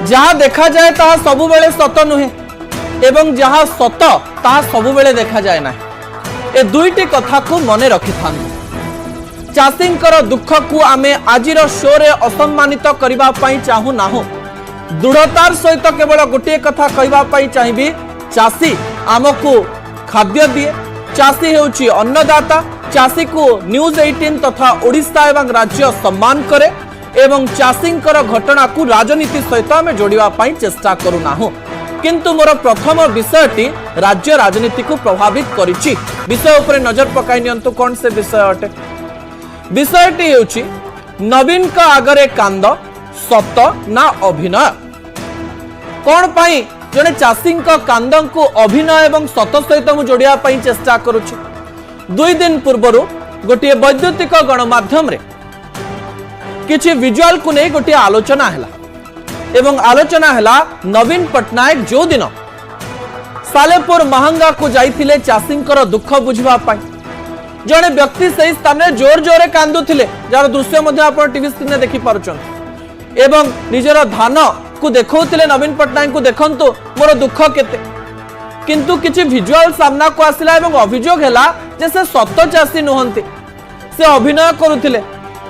जहा देखा जाए ताहा सबु बेले सत नुहे एवं जहा सत ताहा सबु बेले देखा जाए ना। ए दुईटी कथा को मने रखि थांतु। चाषींकर दुख को आमे आजिर शो रे असम्मानित करिबा पई चाहू नाहु। दृढ़तार सहित केवल गोटे कथा कहबा पई चाहिबी, चाषी आमको खाद्य दिए, चाषी हेउची अन्नदाता, चाषी को न्यूज 18 तथा ओडिशा एवं राज्य सम्मान करे एवं चाषींकर घटना को राजनीति सहित आमे जोड़िबा पई चेष्टा करू नाहु। किंतु मोर प्रथम विषयटी राज्य राजनीति को प्रभावित करिछि। विषय उपरे नजर पकाई नियंतु। कोन से विषय अटे? विषयटी हेउछि नवीन का आगरे कांद सत ना अभिनय। कौन पाई जने चाषी कांद को अभिनय एवं सत सहित मु जोड़िया पाई चेष्टा करुछि। 2 दिन पूर्व गोटे वैद्युतिक गणमाध्यम रे किछि विजुअल को नहीं गोटे आलोचना हैला एवं आलोचना हैला नवीन पटनायक जो दिन सालेपुर महंगा को जाइथिले चाषींकर दुख बुझिबा पाई जड़े व्यक्ति से स्थान में जोर जोरे कांदुथिले, जार दृश्य मध्य आपण टीवी स्क्रीन में देखि पारुछन एवं निजर धान को देखौथिले नवीन पटनायक को देखंतु मोर दुख केते। किंतु किछि विजुअल सामना को आसिला एवं अभियोग हैला जे से सत चाषी नुहंती, से अभिनय करुथिले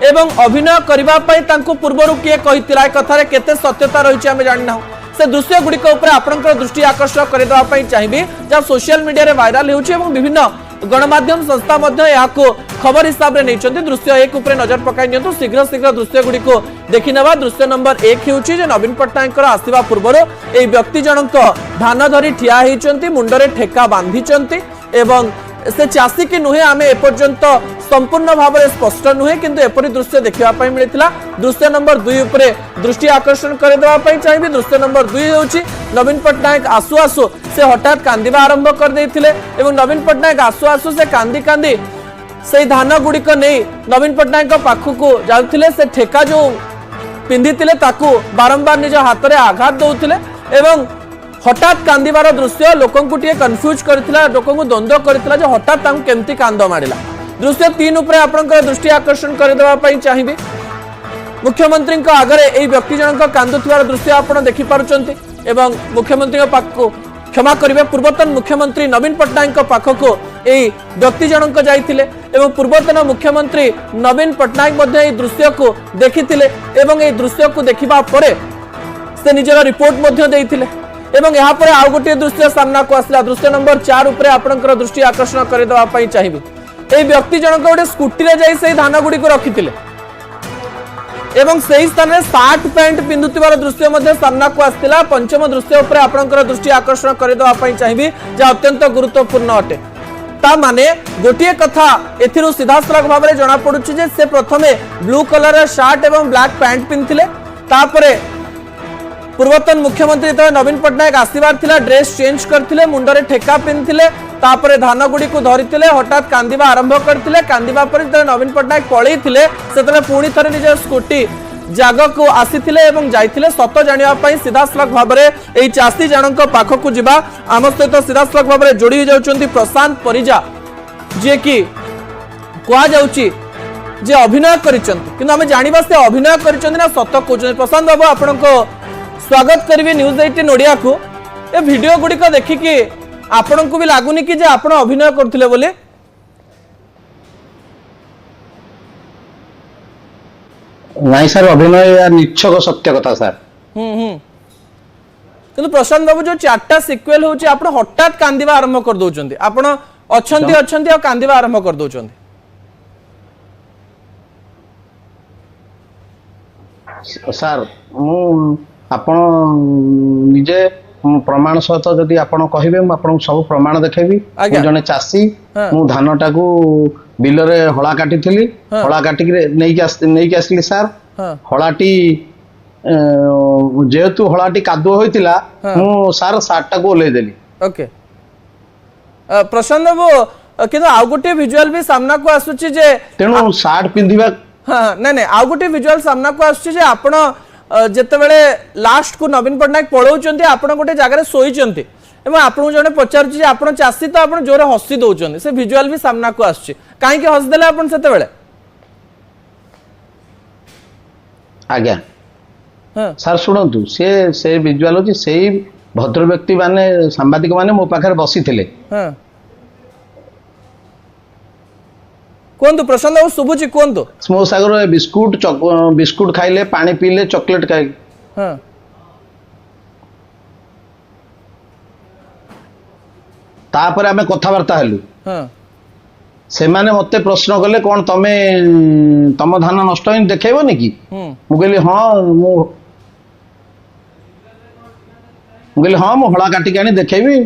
एवं अभिनय करिबा पई तांको पूर्वरु किए कहितिला कथारे केते सत्यता रहिछि आमे जानि नाहु। से दृश्य गुड़िक ऊपर आपनकर दृष्टि आकर्षण करदेवा पई चाहिबी, जा सोशल मीडिया रे वायरल हेउछि एवं विभिन्न गणमाध्यम संस्था मध्य याको खबर हिसाब रे नैचंती। दृश्य 1 ऊपर नजर पकाई नियंतु। शीघ्र शीघ्र दृश्य गुड़िक देखि नेबा। दृश्य नंबर 1 हेउछि जे नवीन पटनायक आसिबा पूर्वरु एई व्यक्ति जनक धान धरी ठिया हेइचंती, मुंडरे ठेका बांधिचंती एवं से चाषी की नुहे आमे एपर्यंत संपूर्ण भाव में स्पष्ट नुहे, किंतु एपरी दृश्य देखा मिलता। दृश्य नंबर 2 उपरे दृष्टि आकर्षण करदेवा चाहिए। दृश्य नंबर 2 होउछि नवीन पटनायक आसु आसु से हठात कांदिबा आरंभ कर देथिले एवं नवीन पटनायक आसु आसु से कांदी कांदी से धान गुड़िक नहीं नवीन पटनायक पाखक जाउथिले। से ठेका जो पिंधिथिले ताकू बारंबार निज हाथ में आघात दउथिले एवं हठात कांदिबार दृश्य लोकंकु टिए कंफ्यूज करथिला, लोकंकु द्वंद्व करथिला जे हठात तांकु केमती कांद मारिला। दृश्य 3 उपरे आपनकर दृष्टि आकर्षण करदेवा पई चाहिबी। मुख्यमंत्री को आगरे एई व्यक्ति जनक कांदुथिबार दृश्य आपण देखि पारुचंती एवं मुख्यमंत्री पाखको क्षमा करिवे पूर्वतन मुख्यमंत्री नवीन पटनायक पाखको एई व्यक्ति जनक जाइथिले एवं पूर्वतन मुख्यमंत्री नवीन पटनायक मध्ये एई दृश्य को देखिथिले एवं एई दृश्य को देखिबा परे से निजर रिपोर्ट मध्ये देइथिले एवं यहाँ पर आउ गोटे दृश्य सामना को आसला। दृश्य नंबर 4 उपरे आपनकर दृष्टि आकर्षण करदेवा पई चाहिबी। ए व्यक्ति जनक गोटे स्कूटी रे जाई से धान गुडी को रखिथिले एवं सही स्थान में शार्ट पैंट पिंधुतिबार दृश्य मध्ये सामना को आसला। पंचम दृश्य उपरे आपनकर दृष्टि आकर्षण करदेवा पई चाहिबी, जे अत्यंत गुरुत्वपूर्ण अटे। ता माने गोटे कथा एथिरु सीधा सलख भाव में जना पडुछि जे से प्रथमे ब्लू कलर शार्ट एवं ब्लैक पैंट पिंधिले, तापरे पूर्वतन मुख्यमंत्री तो नवीन पटनायक आसीबार थिला ड्रेस चेंज करथिले, मुंडरे ठेका पिंधिले, तापरे धान गुडी को धरिथिले, हठात कांदिबा आरंभ करथिले। कांदिबा पर जब नवीन पटनायक पळैथिले सेतले पुणी थरे निज स्कूटी जागा को आसीथिले एवं जाइथिले सत जानिबा पई सीधा सलख भाव में एई चाषी जनक पाखकु जिबा। आम सहित सीधा सलख भाव में जोड़ी जाउचंती प्रशांत परिजा, जे कि कोआ जाउची जे अभिनय करिचंती, किंतु आमे जानिबा से अभिनय करिचंती ना सत कहउचंती। प्रशांत बाबू आपनको स्वागत करी न्यूज 18 ओडिया को। ए वीडियो गुडी को देखि कि आपन को भी लागुनी कि जे आपन अभिनय करथिले बोले? नहीं सर, अभिनय या निच्छक सत्य कथा सर। किंतु प्रशांत बाबू जो 4टा सिक्वेल होची आपन हठात कांदिबा आरंभ कर दोचंती, आपन अछंती आ कांदिबा आरंभ कर दोचंती। सर मु आपण निजे प्रमाण सहित जदि आपण कहिबे मु आपण सब प्रमाण देखेबी। मु जने चासी मु धानटा को बिल रे हळा काटिथिली, हळा काटिक नेकी आसली सर। हळाटी जेतु हळाटी कादो होइतिला मु सर सार्टटा को ओले देली। ओके प्रशांत बाबू, किंतु आउ गोटे विजुअल भी सामना को आसुची जे तेनु सार्ट पिंधिबा। हां नै नै आउ गोटे विजुअल सामना को आसुची जे आपण जेते बेले लास्ट को नवीन पटनायक पळौचंती, आपण गोटे जगह रे सोईचंती एवं आपन जने पचारुची जे आपण चासी तो आपण जोरे हसी दउचंती, से विजुअल भी सामना को आसुची। काहे कि हस देले आपण सेते बेले? आज्ञा ସାର୍ ଶୁଣନ୍ତୁ ସେ ଭିଜୁଆଲ ଅଛି ସେଇ ଭଦ୍ର ବ୍ୟକ୍ତି ମାନେ ସାମ୍ବାଦିକ ମାନେ ମୋ ପାଖରେ ବସିଥିଲେ। କୁହନ୍ତୁ ପ୍ରଶାନ୍ତ ବାବୁ ଶୁଭୁଛି କୁହନ୍ତୁ। ମୋ ସାଙ୍ଗରେ ବିସ୍କୁଟ ଖାଇଲେ, ପାଣି ପିଇଲେ, ଚକୋଲେଟ ଖାଇଲେ। ତାପରେ ଆମେ କଥାବାର୍ତ୍ତା ହେଲୁ। ସେମାନେ ମତେ ପ୍ରଶ୍ନ କଲେ କଣ ତମ ଧାନ ନଷ୍ଟ ହେଇନି ଦେଖେଇବନି କି? ମୁଁ କହିଲି ହଁ ମୁଁ ହଳା କାଟିକି ଆଣି ଦେଖେଇବି।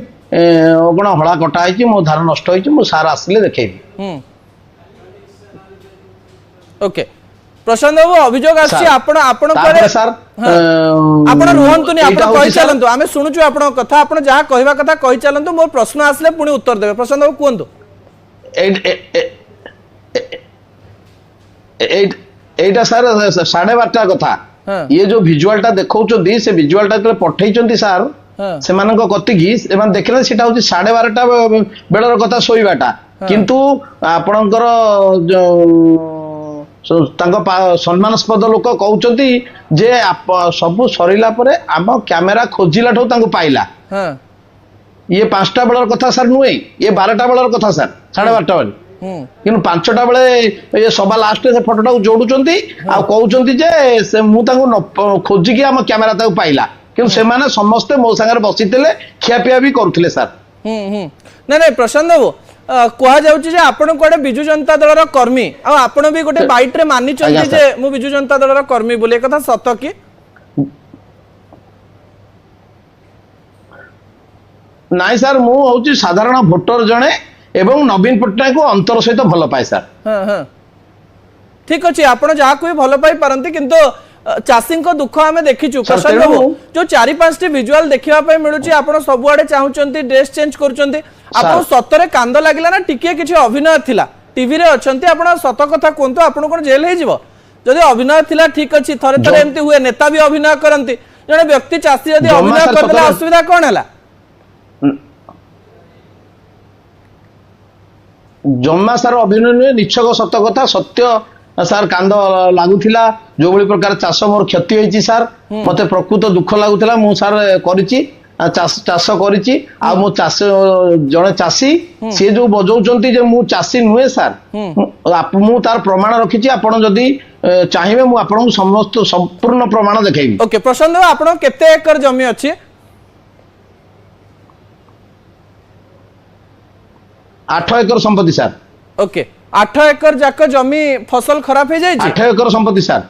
କଣ ହଳା କଟା ହେଇଛି, ମୋ ଧାନ ନଷ୍ଟ ହେଇଛି, ମୁଁ ସାର୍ ଆସିଲେ ଦେଖେଇବି। ओके प्रशांत बाबू अभियोग आछि आपण सर आपण रुहंतुनी आपण कहि चलंतु आमे सुनुछु आपण कथा आपण जहा कहबा कथा कहि चलंतु मोर प्रश्न आसले पुनी उत्तर देबे प्रशांत बाबू कोंतु एटा सर 12:30 कथा ये जो विजुअलटा देखौचोदी से विजुअलटा तले पठैचोंती सर सेमानक कतिकी एमान देखले सेटा होची 12:30 बेलर कथा सोइबाटा किंतु आपणकर सम्मानस्पद लोक कहते जे सब सरला आम कैमेरा खोजिला पाइला। ये 5टा बेलर कथा सर नुहे, ये 12टा बेलर कथा सर 12:30 बेले कि 5टा बेले ये सभा लास्ट से फोटोटा जोड़ुंट कहते जे खोजिकी आम कैमेरा पाइला कि समस्ते मो सागर बसी खियापिया भी करुले सर। नहीं प्रशांत बाबू कह जाउची जे आपण कोडे बिजु जनता दलर कर्मी आ आपण भी गोटे बाइट रे मानि चंती जे मु बिजु जनता दलर कर्मी बोले कथा सत की नाइ सर मु होची साधारण वोटर जणे एवं नवीन पटनायक को अंतर सहित भलो पाए सर। हां ठीक अछि आपण जा कोई भलो पाई परंती किंतु चाषी दुख आम देखीचु प्रशांत बाबू जो 4-5 विजुअल देखा मिलूँ आप सबुआडे चाहते ड्रेस चेंज कर सतरे कांद लगे ना टिके किसी अभिनय थिला टीवी रे अच्छे आप सत कथा कहतु आप जेल हो जदि अभिनय थिला ठीक अच्छे थरे थरे एमती हुए नेता भी अभिनय करती जड़े व्यक्ति चाषी जदि अभिनय करदेला असुविधा कौन है जम्मा सार अभिनय नुहे निछक सत कथा सत्य सार कांद लगुला जो भाई प्रकार चाष मोर क्षति होती सार मते प्रकृत दुख लगुला मु सार करिछि चाष करिछि आ मो चाष जणे चाषी सी जो बजाउचंती जे मु चाषी नुहे सार मु तार प्रमाण रखिछि आपण जदी चाहिबे मु आपण समस्त संपूर्ण प्रमाण देखेबी। ओके प्रशांत आपण केते एकर जमी अछि? 8 एकर संपत्ति सार। ओके 8 एकर जाक जमी फसल खराब हो जाए 8 एकर संपत्ति सर।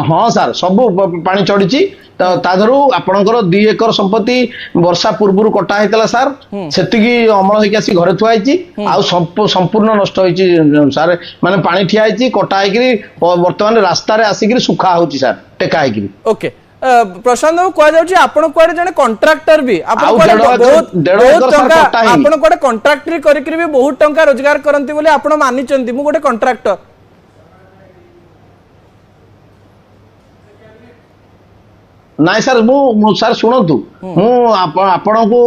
हाँ सर सब पानी चढ़ी ताधरू आपणकर 2 एकर संपत्ति वर्षा पूर्व कटा होता सर से अमल होगी आसी घरे थुआई संपूर्ण नष्ट होती सर माने पानी ठिया कटा बर्तमान रास्ता आसिक सुखा हो सर टेका ओके प्रशांत बाबू कह जाउची आपण कोडे जने कॉन्ट्रैक्टर भी आपण कोडे कॉन्ट्रैक्टरी करिकरी भी बहुत टंका रोजगार करंती बोले आपण मानि चंती मु गोटे कॉन्ट्रैक्टर नाइ सर मु सर सुनतु मु आपण को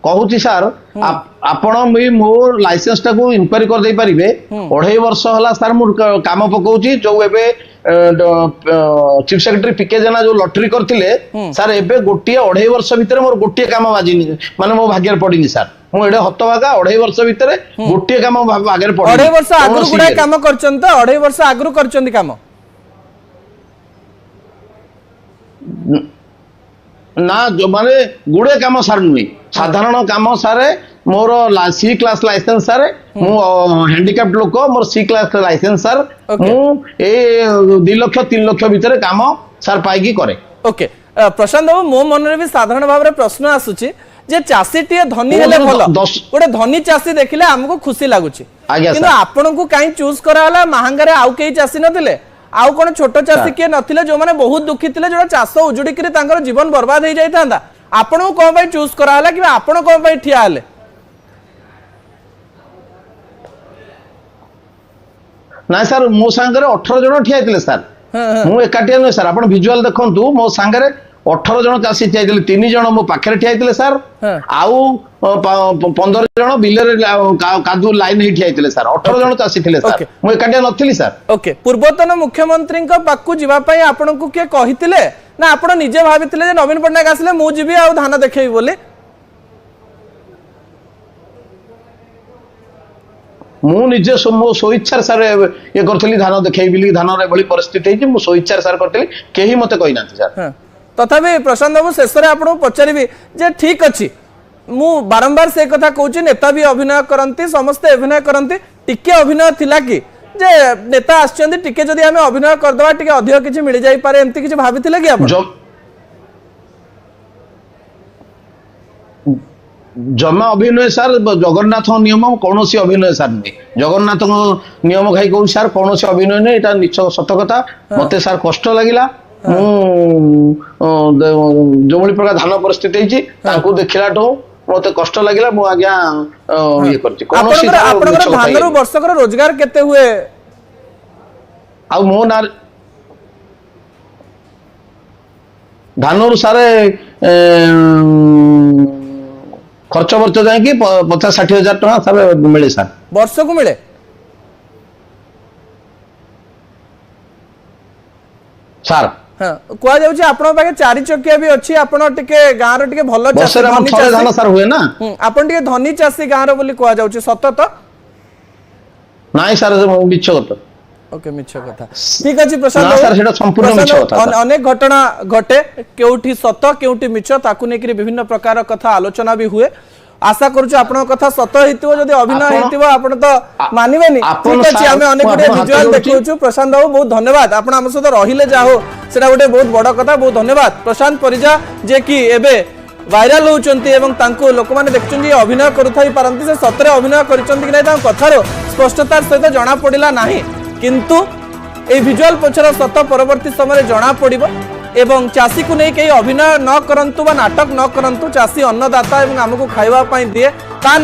कहूची सर आपण मो लाइसेंस टा को इंक्वायरी कर दे परिबे 2.5 वर्ष होला सर मु काम पकाउची जो एबे चीफ सेक्रेटरी पीके जेना जो लॉटरी करथिले सर एबे 1.5 वर्ष भितर मोर गोटे काम बाजिनी माने मो भाग्यर पडिनी सर मु एडे हतवागा 2.5 वर्ष भितर गोटे काम भाग्यर पडिनी 2.5 वर्ष आगु गुडा काम करचन त 2.5 वर्ष आगु करचन काम ना जो माने गुडे काम सर नुई साधारण काम सारे मोर सी क्लास लाइसेंस सर मु हैंडिकैप्ड लोक मोर सी क्लास लाइसेंस सर मु ए 2 लाख 3 लाख भीतर काम सर पाइकी करे। ओके प्रशांत बाबू मो मन रे भी साधारण भाव रे प्रश्न आसुची जे चासी टिए धनी हेले भलो गोटे धनी चासी देखिले हमको खुशी लागुची किंतु आपन को काई चूज कराला महंगा रे आउ केई चासी नथिले आउ कोन छोटो चासी के नथिले जो माने बहुत दुखी थिले जो चाष उजुडी करी तांकर जीवन बर्बाद हो जाई थांदा आपन को कोन भाई चूज कराला कि आपन कोन भाई ठिया हले ना सर मो सांगरे 18 जण ठिया थिले सर मु एकाटिया न सर आपण विजुअल देखंतु मो सांगरे 18 ଜଣ ଚାଷୀ ଠିଆ ହେଇଥିଲେ, 3 ଜଣ ମୋ ପାଖରେ ଠିଆ ହେଇଥିଲେ ସାର୍, ଆଉ 15 ଜଣ ବିଲରେ କାଦୁ ଲାଇନ ହେଇ ଠିଆ ହେଇଥିଲେ ସାର୍। 18 ଜଣ ଚାଷୀ ଥିଲେ ସାର୍, ମୁଁ ଏକାଟିଆ ନଥିଲି ସାର୍। ଓକେ, ପୂର୍ବତନ ମୁଖ୍ୟମନ୍ତ୍ରୀଙ୍କ ପାଖକୁ ଯିବା ପାଇଁ ଆପଣଙ୍କୁ କିଏ କହିଥିଲେ ନା ଆପଣ ନିଜେ ଭାବିଥିଲେ ଯେ ନବୀନ ପଟ୍ଟନାୟକ ଆସିଲେ ମୁଁ ଯିବି ଆଉ ଧାନ ଦେଖେଇବି ବୋଲି? ମୁଁ ନିଜେ ମୋ ସ୍ୱଇଚ୍ଛାରେ ସାର୍ ଇଏ କରିଥିଲି, ଧାନ ଦେଖେଇବି, ଧାନର ଏଭଳି ପରିସ୍ଥିତି ହେଇଛି, ମୁଁ ସ୍ୱଇଚ୍ଛାରେ ସାର୍ କରିଥିଲି, କେହି ମତେ କହିନାହାନ୍ତି ସାର୍। ତଥାପି ପ୍ରଶାନ୍ତ ବାବୁ ଶେଷରେ ଆପଣଙ୍କୁ ପଚାରିବି ଯେ ଠିକ ଅଛି, ମୁଁ ବାରମ୍ବାର ସେ କଥା କହୁଛି, ନେତା ବି ଅଭିନୟ କରନ୍ତି, ସମସ୍ତେ ଅଭିନୟ କରନ୍ତି, টিকে অভিনয় থিলা কি যে নেতা আসছেন টিকে যদি আমি অভিনয় করদবা টিকে অধিক কিছু মিলি যাই পারে এমতি কিছু ভাবিଥିଲେ কি আপন? जमा अभिनय सार जगन्नाथ नियम कौन अभिनय सार नहीं, जगन्नाथ नियम खाई कौन सार कौन अभिनय नहीं, एटा निश्चय सत कथा। मते सार कष्ट लगिला, जो प्रकार धान परिस्थिति देखला मते कष्ट लगिला, मु आज्ञा ये करछि कोन धानरु वर्षकर रोजगार केते हुए आ मो ना धानरु सारे खर्च वर्च जाए 50-60 हजार टका सब मिले सर वर्ष को मिले सर। हां कोआ जाउची आपन पाके 4 चकिया भी अछि, आपन टिके गां रो टिके भलो चासी धनी चासी धान सर हुए ना, आपन टिके धनी चासी गां रो बोली कोआ जाउची, सत तो नाही सर मिछ कथा। ओके मिछ कथा ठीक अछि प्रशांत ना सर सेटा संपूर्ण मिछ कथा। अनेक घटना घटे, केउठी सत केउठी मिछ ताकू नेकरी विभिन्न प्रकार कथा आलोचना भी हुए। आशा करूछु आपन कथा सत हेतिबो, जदी अभिनय हेतिबो आपन तो मानिबेनी। ठीक अछि हमें अनेक गुडे विजुअल देखौछु। प्रशांत बाबू बहुत धन्यवाद, आपन हम सहित रहिले जाहो सेटा गोटे बहुत बड़ कथा, बहुत धन्यवाद। प्रशांत परिजा जे कि एबे वायरल होउचंती एवं तांको लोक माने देखचंती अभिनय करूथाई पारंती, से सतरे अभिनय करिसंती कि नै तां कथारो स्पष्टतार सहित जणा पडिला नाही, किंतु ए विजुअल पछर सत परवर्ती समय जना पड़िबो। एवं चाषी को नहीं कहीं अभिनय न करंतु बा नाटक न करंतु, चाषी अन्नदाता एवं आमको खाइबा पई दिए